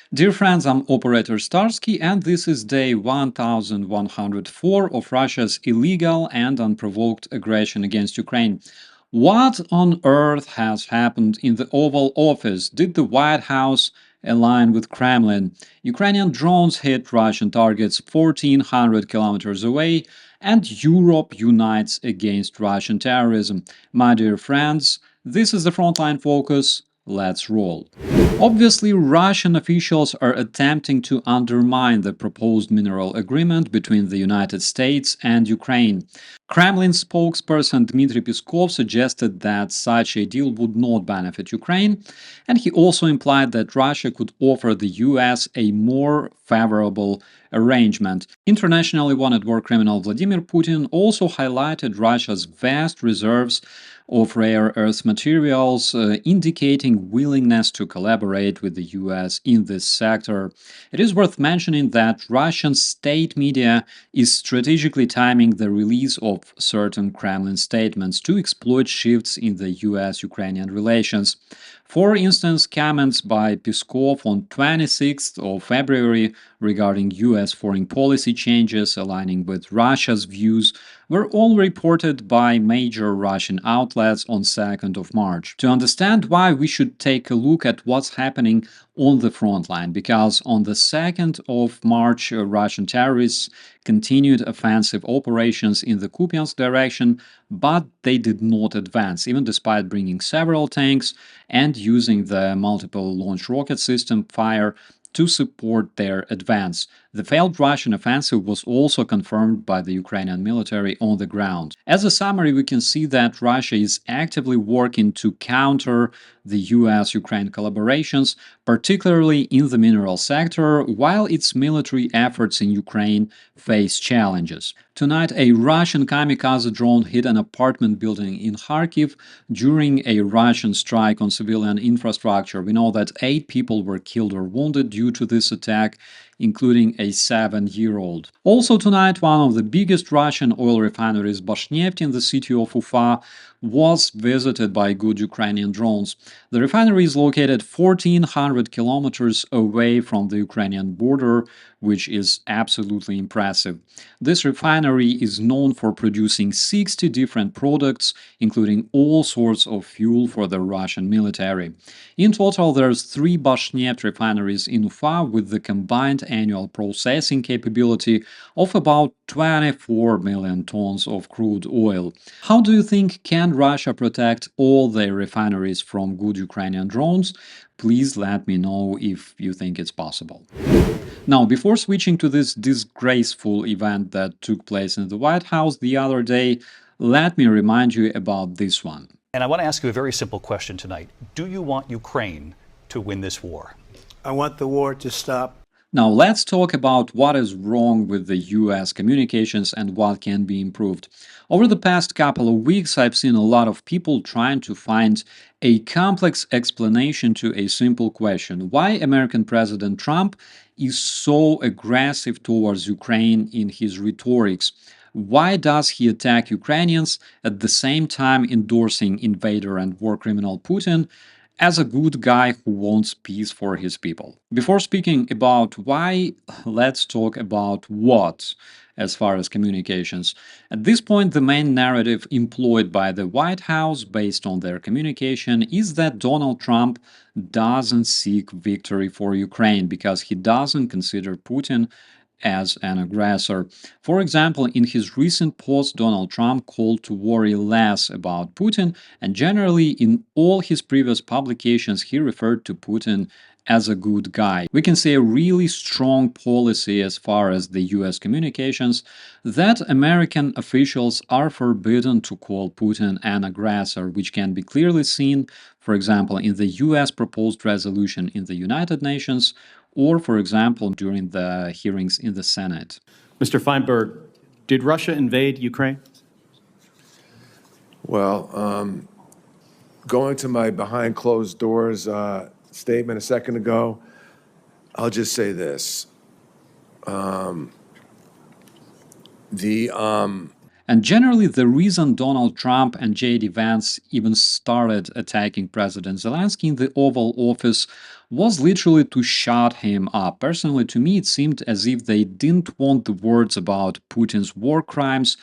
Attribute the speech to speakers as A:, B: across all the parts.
A: Dear friends, I'm Operator Starsky, and this is day 1104 of Russia's illegal and unprovoked aggression against Ukraine. What on earth has happened in the Oval Office? Did the White House align with Kremlin? Ukrainian drones hit Russian targets 1,400 kilometers away, and Europe unites against Russian terrorism. My dear friends, this is the Frontline Focus. Let's roll. Obviously, Russian officials are attempting to undermine the proposed mineral agreement between the United States and Ukraine. Kremlin spokesperson Dmitry Peskov suggested that such a deal would not benefit Ukraine, and he also implied that Russia could offer the US a more favorable arrangement. Internationally wanted war criminal Vladimir Putin also highlighted Russia's vast reserves of rare earth materials, indicating willingness to collaborate with the US in this sector. It is worth mentioning that Russian state media is strategically timing the release of certain Kremlin statements to exploit shifts in the US Ukrainian relations. For instance, comments by Peskov on 26th of February regarding US foreign policy changes aligning with Russia's views were all reported by major Russian outlets on 2nd of March. To understand why, we should take a look at what's happening on the front line, because on the 2nd of March, Russian terrorists continued offensive operations in the Kupiansk direction, but they did not advance, even despite bringing several tanks and using the multiple launch rocket system fire to support their advance. The failed Russian offensive was also confirmed by the Ukrainian military on the ground. As a summary, we can see that Russia is actively working to counter the US-Ukraine collaborations, particularly in the mineral sector, while its military efforts in Ukraine face challenges. Tonight, a Russian kamikaze drone hit an apartment building in Kharkiv during a Russian strike on civilian infrastructure. We know that 8 people were killed or wounded due to this attack, including a 7-year-old. Also tonight, one of the biggest Russian oil refineries, Bashneft, in the city of Ufa, was visited by good Ukrainian drones. The refinery is located 1,400 kilometers away from the Ukrainian border, which is absolutely impressive. This refinery is known for producing 60 different products, including all sorts of fuel for the Russian military. In total, there's 3 Bashneft refineries in Ufa with the combined annual processing capability of about 24 million tons of crude oil. How do you think can Russia protect all their refineries from good Ukrainian drones? Please let me know if you think it's possible. Now, before switching to this disgraceful event that took place in the White House the other day, let me remind you about this one.
B: And I want to ask you a very simple question tonight. Do you want Ukraine to win this war?
C: I want the war to stop.
A: Now, let's talk about what is wrong with the US communications and what can be improved. Over the past couple of weeks, I've seen a lot of people trying to find a complex explanation to a simple question: why American President Trump is so aggressive towards Ukraine in his rhetorics. Why does he attack Ukrainians at the same time endorsing invader and war criminal Putin as a good guy who wants peace for his people? Before speaking about why, let's talk about what as far as communications. At this point, the main narrative employed by the White House based on their communication is that Donald Trump doesn't seek victory for Ukraine because he doesn't consider Putin as an aggressor. For example, in his recent post, Donald Trump called to worry less about Putin, and generally in all his previous publications, he referred to Putin as a good guy. We can see a really strong policy as far as the US communications that American officials are forbidden to call Putin an aggressor, which can be clearly seen, for example, in the US proposed resolution in the United Nations, or, for example, during the hearings in the Senate.
D: Mr. Feinberg, did Russia invade Ukraine?
E: Well, going to my behind closed doors statement a second ago, I'll just say this.
A: And generally, the reason Donald Trump and J.D. Vance even started attacking President Zelensky in the Oval Office was literally to shut him up. Personally, to me, it seemed as if they didn't want the words about Putin's war crimes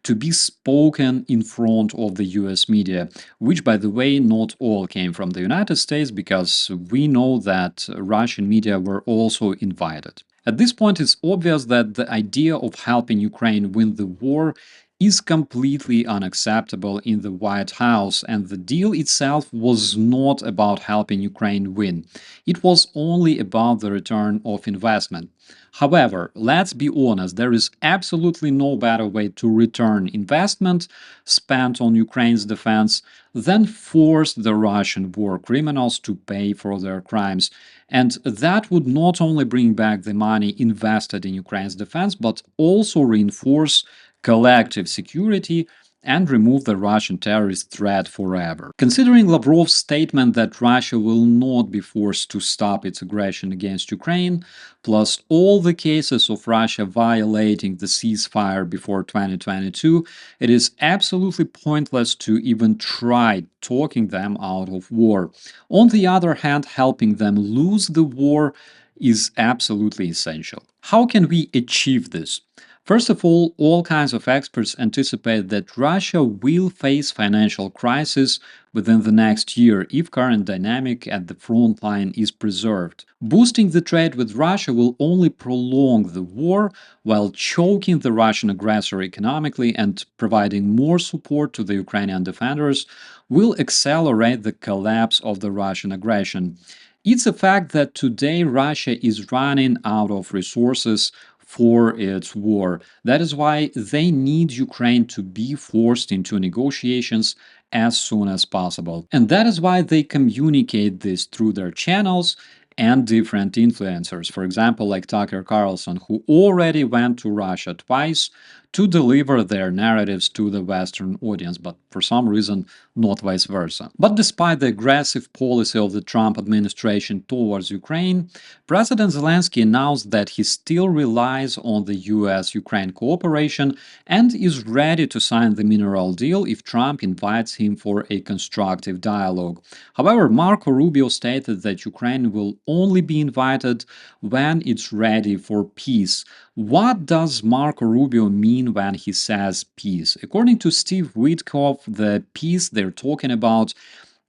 A: to be spoken in front of the US media, which, by the way, not all came from the United States, because we know that Russian media were also invited. At this point, it's obvious that the idea of helping Ukraine win the war is completely unacceptable in the White House, and the deal itself was not about helping Ukraine win. It was only about the return of investment. However, let's be honest, there is absolutely no better way to return investment spent on Ukraine's defense than force the Russian war criminals to pay for their crimes. And that would not only bring back the money invested in Ukraine's defense, but also reinforce collective security and remove the Russian terrorist threat forever. Considering Lavrov's statement that Russia will not be forced to stop its aggression against Ukraine, plus all the cases of Russia violating the ceasefire before 2022, it is absolutely pointless to even try talking them out of war. On the other hand, helping them lose the war is absolutely essential. How can we achieve this? First of all kinds of experts anticipate that Russia will face financial crisis within the next year if current dynamic at the front line is preserved. Boosting the trade with Russia will only prolong the war while choking the Russian aggressor economically, and providing more support to the Ukrainian defenders will accelerate the collapse of the Russian aggression. It's a fact that today Russia is running out of resources for its war. That is why they need Ukraine to be forced into negotiations as soon as possible. And that is why they communicate this through their channels and different influencers, for example, like Tucker Carlson, who already went to Russia twice to deliver their narratives to the Western audience, but for some reason, not vice versa. But despite the aggressive policy of the Trump administration towards Ukraine, President Zelensky announced that he still relies on the US-Ukraine cooperation and is ready to sign the mineral deal if Trump invites him for a constructive dialogue. However, Marco Rubio stated that Ukraine will only be invited when it's ready for peace. What does Marco Rubio mean when he says peace? According to Steve Witkoff, the peace they're talking about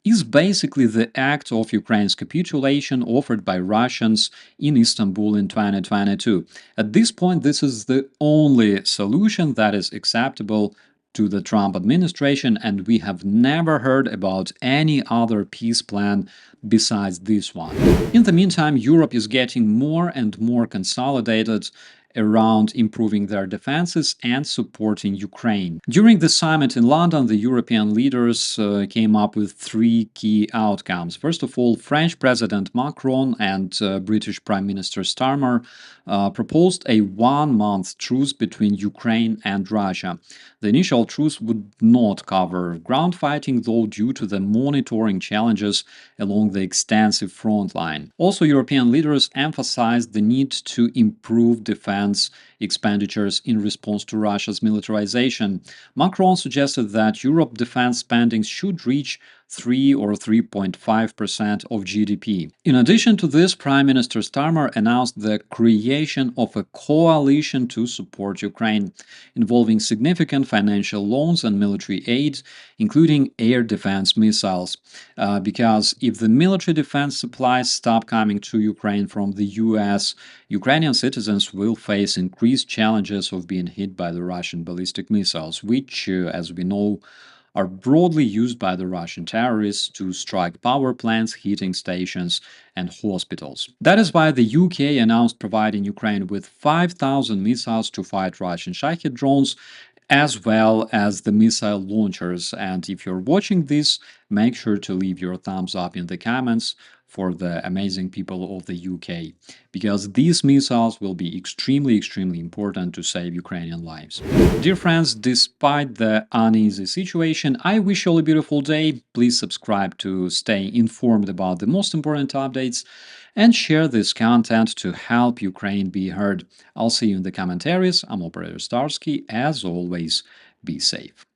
A: is basically the act of Ukraine's capitulation offered by Russians in Istanbul in 2022. At this point, this is the only solution that is acceptable to the Trump administration, and we have never heard about any other peace plan besides this one. In the meantime, Europe is getting more and more consolidated around improving their defenses and supporting Ukraine. During the summit in London, the European leaders came up with three key outcomes. First of all, French President Macron and British Prime Minister Starmer proposed a one-month truce between Ukraine and Russia. The initial truce would not cover ground fighting, though, due to the monitoring challenges along the extensive front line. Also, European leaders emphasized the need to improve defense expenditures in response to Russia's militarization. Macron suggested that Europe defense spending should reach 3 or 3.5% of GDP. In addition to this, Prime Minister Starmer announced the creation of a coalition to support Ukraine, involving significant financial loans and military aid, including air defense missiles. Because if the military defense supplies stop coming to Ukraine from the US, Ukrainian citizens will face increased challenges of being hit by the Russian ballistic missiles, which, as we know, are broadly used by the Russian terrorists to strike power plants, heating stations, and hospitals. That is why the UK announced providing Ukraine with 5,000 missiles to fight Russian Shahed drones, as well as the missile launchers. And if you're watching this, make sure to leave your thumbs up in the comments for the amazing people of the UK, because these missiles will be extremely important to save Ukrainian lives. Dear friends, despite the uneasy situation, I wish you all a beautiful day. Please subscribe to stay informed about the most important updates, and share this content to help Ukraine be heard. I'll see you in the commentaries. I'm Operator Starsky, as always. Be safe.